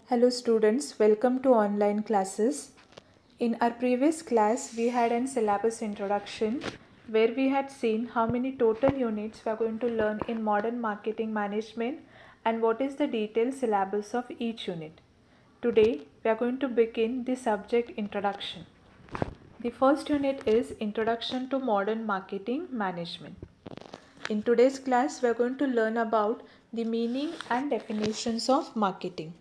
Hello students, welcome to online classes. In our previous class, we had an syllabus introduction where we had seen how many total units we are going to learn in modern marketing management and what is the detailed syllabus of each unit. Today, we are going to begin the subject introduction. The first unit is Introduction to Modern Marketing Management. In today's class, we are going to learn about the meaning and definitions of marketing.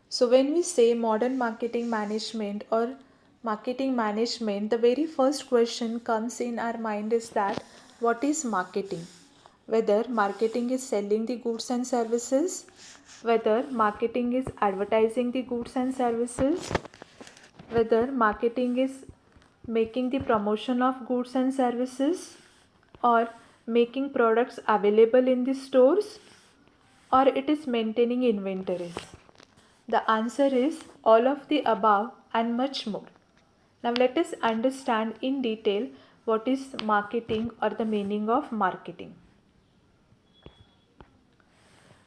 So when we say modern marketing management or marketing management, the very first question comes in our mind is that what is marketing? Whether marketing is selling the goods and services, whether marketing is advertising the goods and services, whether marketing is making the promotion of goods and services, or making products available in the stores, or it is maintaining inventories. The answer is all of the above and much more. Now let us understand in detail what is marketing or the meaning of marketing.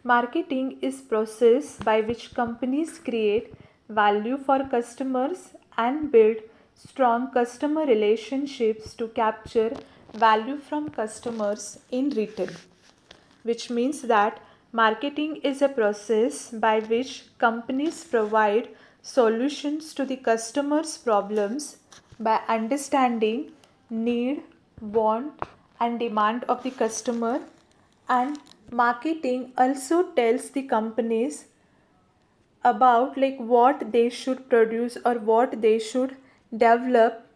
Marketing is process by which companies create value for customers and build strong customer relationships to capture value from customers in return, which means that marketing is a process by which companies provide solutions to the customer's problems by understanding need, want, and demand of the customer, and marketing also tells the companies about what they should produce or what they should develop,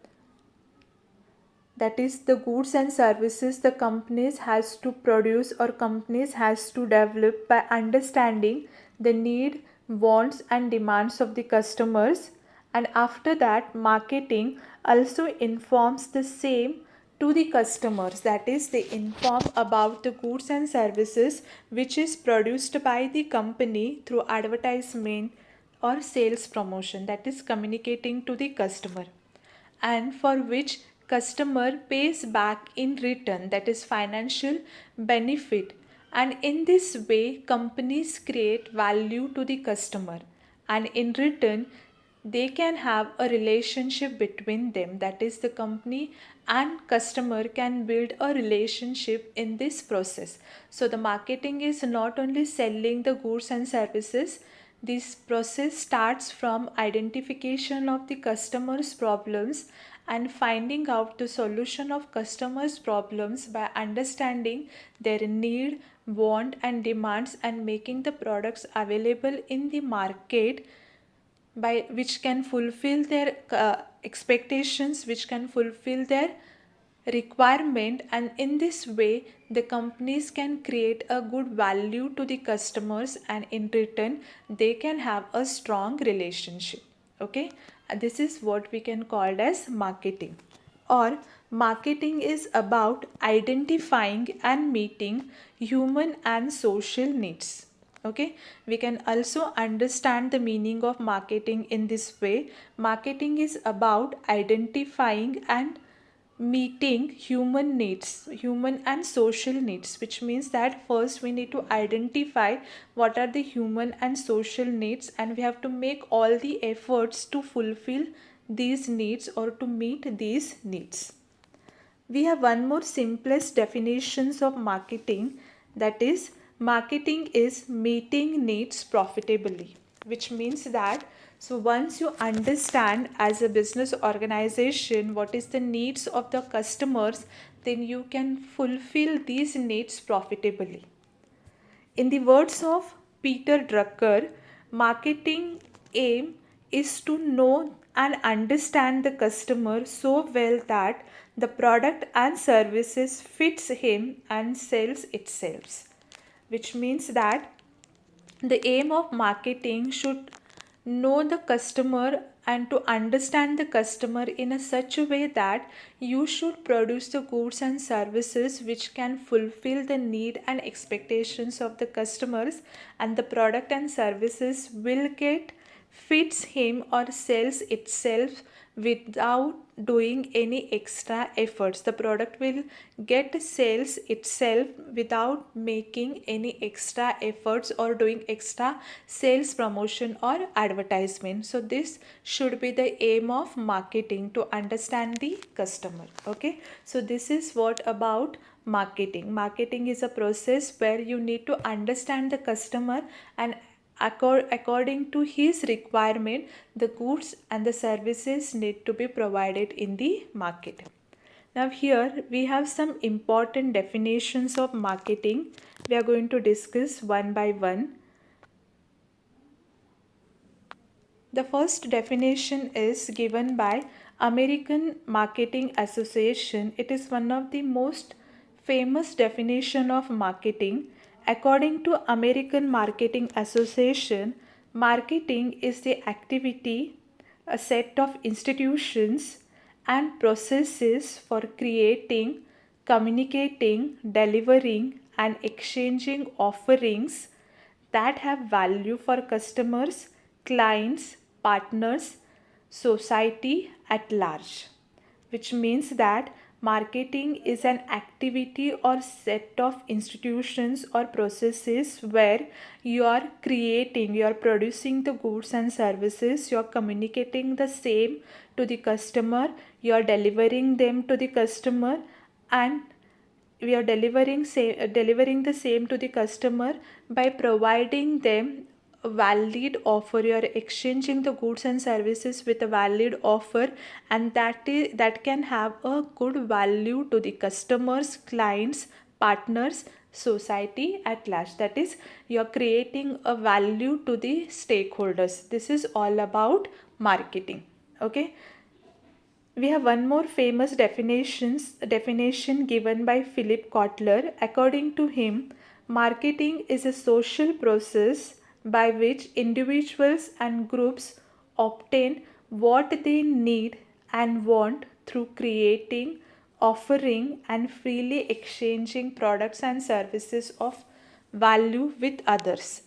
that is the goods and services the companies has to produce or companies has to develop by understanding the need, wants and demands of the customers, and after that marketing also informs the same to the customers, that is they inform about the goods and services which is produced by the company through advertisement or sales promotion, that is communicating to the customer, and for which customer pays back in return, that is financial benefit, and in this way companies create value to the customer, and in return they can have a relationship between them, that is the company and customer can build a relationship in this process. So the marketing is not only selling the goods and services. This process starts from identification of the customer's problems and finding out the solution of customers' problems by understanding their need, want and demands, and making the products available in the market by which can fulfill their expectations, which can fulfill their requirement, and in this way the companies can create a good value to the customers, and in return they can have a strong relationship. Okay, this is what we can call as marketing, or marketing is about identifying and meeting human and social needs. Okay, we can also understand the meaning of marketing in this way. Marketing is about identifying and meeting human needs, human and social needs, which means that first we need to identify what are the human and social needs, and we have to make all the efforts to fulfill these needs or to meet these needs. We have one more simplest definitions of marketing, that is marketing is meeting needs profitably, which means that so once you understand as a business organization what is the needs of the customers, then you can fulfill these needs profitably. In the words of Peter Drucker, marketing aim is to know and understand the customer so well that the product and services fits him and sells itself, which means that the aim of marketing should know the customer and to understand the customer in a such a way that you should produce the goods and services which can fulfill the need and expectations of the customers, and the product and services will get fits him or sells itself without doing any extra efforts. The product will get sales itself without making any extra efforts or doing extra sales promotion or advertisement. So this should be the aim of marketing, to understand the customer. Okay, so this is what about marketing. Marketing is a process where you need to understand the customer, and according to his requirement, the goods and the services need to be provided in the market. Now here we have some important definitions of marketing. We are going to discuss one by one. The first definition is given by American Marketing Association. It is one of the most famous definition of marketing. According to American Marketing Association, marketing is the activity, a set of institutions and processes for creating, communicating, delivering and exchanging offerings that have value for customers, clients, partners, society at large. Which means that marketing is an activity or set of institutions or processes where you are creating, you are producing the goods and services, you are communicating the same to the customer, you are delivering them to the customer, and we are delivering the same to the customer by providing them a valid offer. You are exchanging the goods and services with a valid offer, and that can have a good value to the customers, clients, partners, society at large. That is, you are creating a value to the stakeholders. This is all about marketing. Okay, we have one more famous definition given by Philip Kotler. According to him, marketing is a social process by which individuals and groups obtain what they need and want through creating, offering, and freely exchanging products and services of value with others.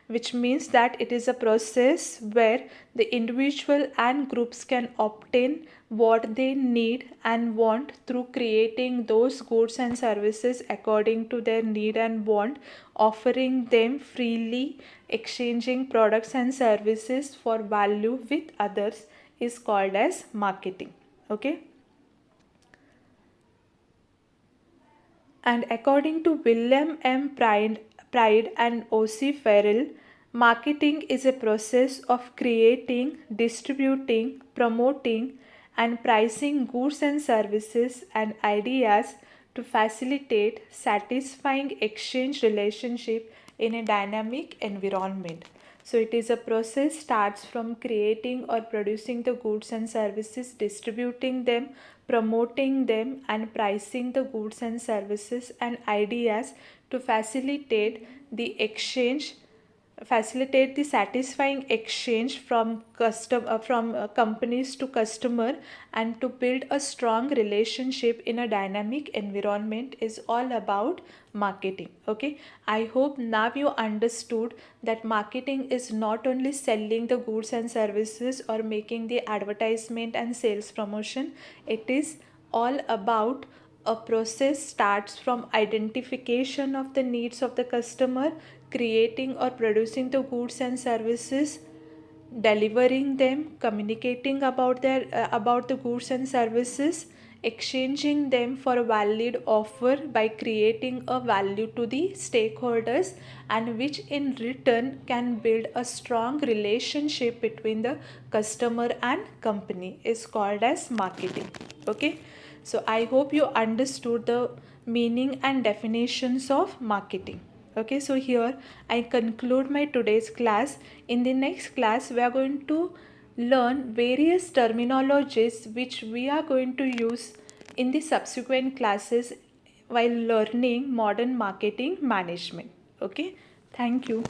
Which means that it is a process where the individual and groups can obtain what they need and want through creating those goods and services according to their need and want, offering them freely, exchanging products and services for value with others, is called as marketing. Okay. And according to William M. Pride and O.C. Farrell, marketing is a process of creating, distributing, promoting, and pricing goods and services and ideas to facilitate satisfying exchange relationship in a dynamic environment. So it is a process starts from creating or producing the goods and services, distributing them, promoting them, and pricing the goods and services and ideas to facilitate the satisfying exchange from companies to customer, and to build a strong relationship in a dynamic environment is all about marketing. Okay, I hope now you understood that marketing is not only selling the goods and services or making the advertisement and sales promotion. It is all about a process starts from identification of the needs of the customer, creating or producing the goods and services, delivering them, communicating about the goods and services, exchanging them for a valid offer by creating a value to the stakeholders, and which in return can build a strong relationship between the customer and company, is called as marketing. Okay, so I hope you understood the meaning and definitions of marketing. Okay, so here I conclude my today's class. In the next class, we are going to learn various terminologies which we are going to use in the subsequent classes while learning modern marketing management. Okay, thank you.